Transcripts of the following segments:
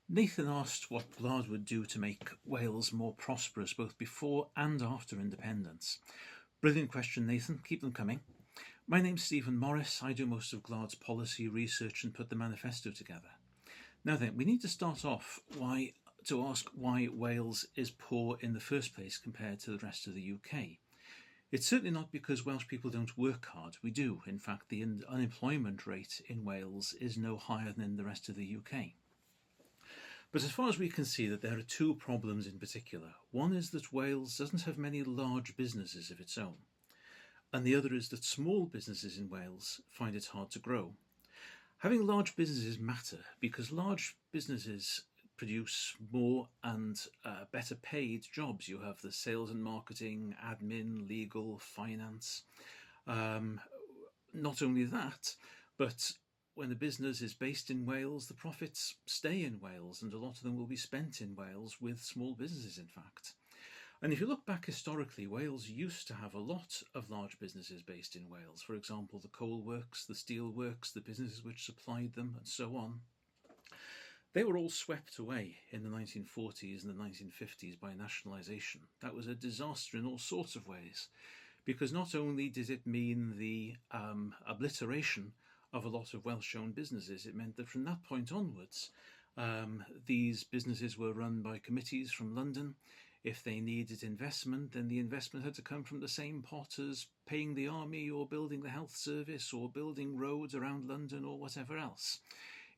Nathan asked what Gwlad would do to make Wales more prosperous both before and after independence. Brilliant question, Nathan. Keep them coming. My name's Stephen Morris. I do most of Gwlad's policy research and put the manifesto together. Now then, we need to start off to ask why Wales is poor in the first place compared to the rest of the UK. It's certainly not because Welsh people don't work hard. We do. In fact, the unemployment rate in Wales is no higher than in the rest of the UK. But as far as we can see, that there are two problems in particular. One is that Wales doesn't have many large businesses of its own, and the other is that small businesses in Wales find it hard to grow. Having large businesses matter because large businesses produce more and better paid jobs. You have the sales and marketing, admin, legal, finance. Not only that, but when a business is based in Wales, the profits stay in Wales, and a lot of them will be spent in Wales with small businesses, in fact. And if you look back historically, Wales used to have a lot of large businesses based in Wales. For example, the coal works, the steel works, the businesses which supplied them, and so on. They were all swept away in the 1940s and the 1950s by nationalisation. That was a disaster in all sorts of ways, because not only did it mean the obliteration of a lot of Welsh-owned businesses, it meant that from that point onwards, these businesses were run by committees from London. If they needed investment, then the investment had to come from the same pot as paying the army or building the health service or building roads around London or whatever else.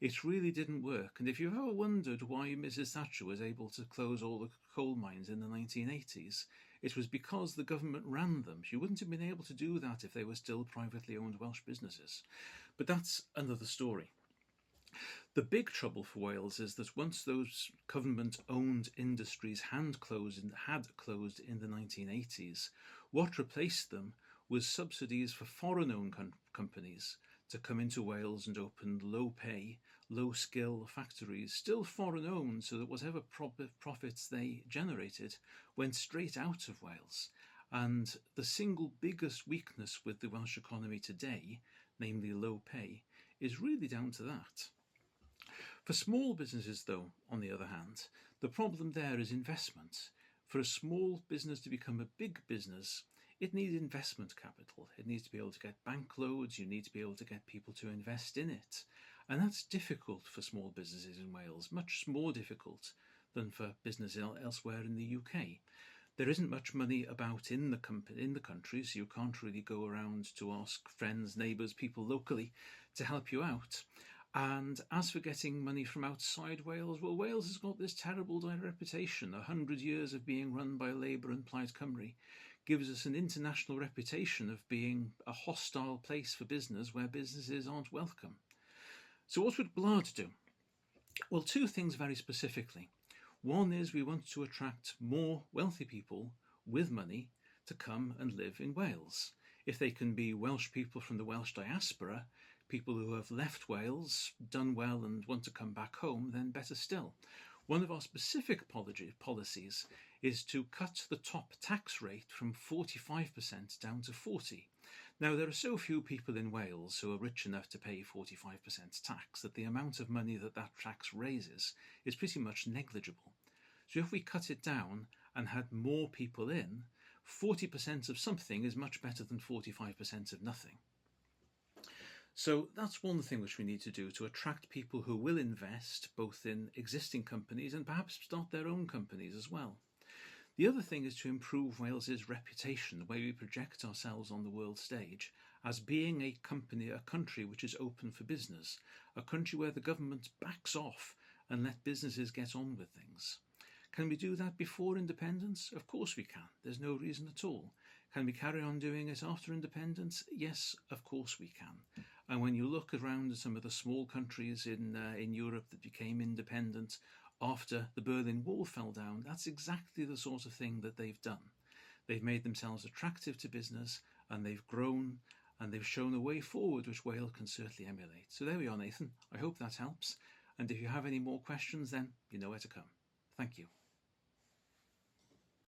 It really didn't work. And if you've ever wondered why Mrs. Thatcher was able to close all the coal mines in the 1980s, it was because the government ran them. She wouldn't have been able to do that if they were still privately owned Welsh businesses. But that's another story. The big trouble for Wales is that once those government-owned industries had closed in the 1980s, what replaced them was subsidies for foreign-owned companies to come into Wales and open low-pay, low-skill factories, still foreign-owned, so that whatever profits they generated went straight out of Wales. And the single biggest weakness with the Welsh economy today, namely low pay, is really down to that. For small businesses, though, on the other hand, the problem there is investment. For a small business to become a big business, it needs investment capital. It needs to be able to get bank loans. You need to be able to get people to invest in it. And that's difficult for small businesses in Wales, much more difficult than for business elsewhere in the UK. There isn't much money about in the country, so you can't really go around to ask friends, neighbours, people locally to help you out. And as for getting money from outside Wales, well, Wales has got this terrible reputation. 100 years of being run by Labour and Plaid Cymru gives us an international reputation of being a hostile place for business where businesses aren't welcome. So what would Gwlad do? Well, two things very specifically. One is we want to attract more wealthy people with money to come and live in Wales. If they can be Welsh people from the Welsh diaspora, people who have left Wales, done well and want to come back home, then better still. One of our specific policies is to cut the top tax rate from 45% down to 40%. Now, there are so few people in Wales who are rich enough to pay 45% tax that the amount of money that tax raises is pretty much negligible. So if we cut it down and had more people in, 40% of something is much better than 45% of nothing. So that's one thing which we need to do to attract people who will invest both in existing companies and perhaps start their own companies as well. The other thing is to improve Wales's reputation, the way we project ourselves on the world stage, as being a country which is open for business, a country where the government backs off and let businesses get on with things. Can we do that before independence? Of course we can. There's no reason at all. Can we carry on doing it after independence? Yes, of course we can. And when you look around at some of the small countries in Europe that became independent after the Berlin Wall fell down, that's exactly the sort of thing that they've done. They've made themselves attractive to business, and they've grown, and they've shown a way forward which Wales can certainly emulate. So there we are, Nathan. I hope that helps. And if you have any more questions, then you know where to come. Thank you.